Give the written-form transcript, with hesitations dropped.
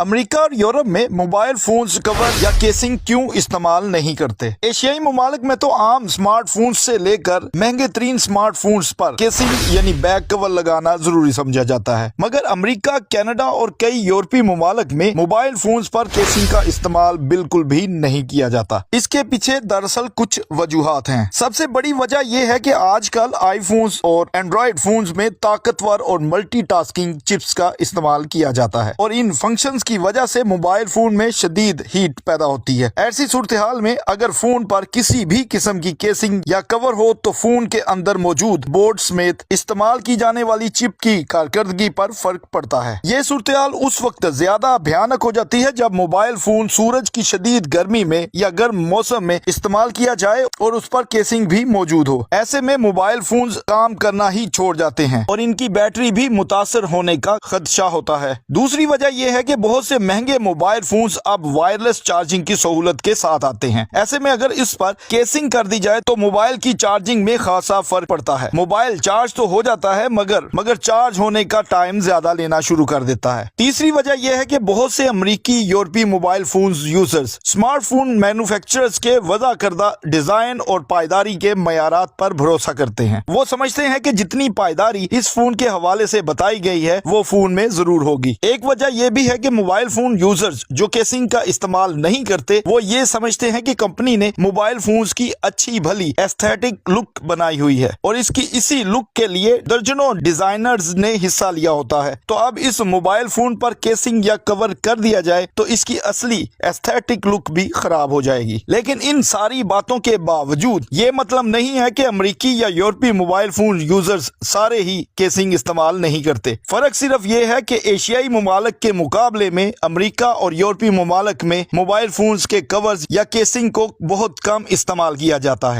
امریکہ اور یورپ میں mobile phones کور یا کیسنگ کیوں استعمال نہیں کرتے؟ ایشیائی ممالک میں تو عام سمارٹ فونز سے لے کر مہنگے ترین سمارٹ فونز پر کیسنگ یعنی بیک کور لگانا ضروری سمجھا جاتا ہے، مگر امریکہ، کینیڈا اور کئی یورپی ممالک میں موبائل فونز پر کیسنگ کا استعمال بالکل بھی نہیں کیا جاتا۔ اس کے پیچھے دراصل کچھ وجوہات ہیں۔ سب سے بڑی وجہ یہ ہے کہ آج کل آئی فونز اور اینڈرائیڈ فونز میں طاقتور اور ملٹی ٹاسکنگ چپس کا استعمال کیا جاتا ہے، اور ان فنکشنز کی وجہ سے موبائل فون میں شدید ہیٹ پیدا ہوتی ہے۔ ایسی صورتحال میں اگر فون پر کسی بھی قسم کی کیسنگ یا کور ہو تو فون کے اندر موجود بورڈ سمیت استعمال کی جانے والی چپ کی کارکردگی پر فرق پڑتا ہے۔ یہ صورتحال اس وقت زیادہ بھیانک ہو جاتی ہے جب موبائل فون سورج کی شدید گرمی میں یا گرم موسم میں استعمال کیا جائے اور اس پر کیسنگ بھی موجود ہو۔ ایسے میں موبائل فونز کام کرنا ہی چھوڑ جاتے ہیں اور ان کی بیٹری بھی متاثر ہونے کا خدشہ ہوتا ہے۔ دوسری وجہ یہ ہے کہ بہت سے مہنگے موبائل فونز اب وائرلیس چارجنگ کی سہولت کے ساتھ آتے ہیں۔ ایسے میں اگر اس پر کیسنگ کر دی جائے تو موبائل کی چارجنگ میں خاصا فرق پڑتا ہے۔ موبائل چارج تو ہو جاتا ہے مگر چارج ہونے کا ٹائم زیادہ لینا شروع کر دیتا ہے۔ تیسری وجہ یہ ہے کہ بہت سے امریکی یورپی mobile phones users smart phone manufacturers کے وضع کردہ ڈیزائن اور پائیداری کے معیارات پر بھروسہ کرتے ہیں۔ وہ سمجھتے ہیں کہ جتنی پائیداری اس فون کے حوالے سے بتائی گئی ہے وہ فون میں ضرور ہوگی۔ ایک وجہ یہ بھی ہے کہ موبائل فون یوزرز جو کیسنگ کا استعمال نہیں کرتے وہ یہ سمجھتے ہیں کہ کمپنی نے موبائل فونز کی اچھی بھلی ایستھیٹک لک بنائی ہوئی ہے اور اسی لک کے لیے درجنوں ڈیزائنرز نے حصہ لیا ہوتا ہے، تو اب اس موبائل فون پر کیسنگ یا کور کر دیا جائے تو اس کی اصلی ایستھیٹک لک بھی خراب ہو جائے گی۔ لیکن ان ساری باتوں کے باوجود یہ مطلب نہیں ہے کہ امریکی یا یورپی موبائل فون یوزرز سارے ہی کیسنگ استعمال نہیں کرتے۔ فرق صرف یہ ہے کہ ایشیائی ممالک کے مقابلے میں امریکہ اور یورپی ممالک میں موبائل فونز کے کورز یا کیسنگ کو بہت کم استعمال کیا جاتا ہے۔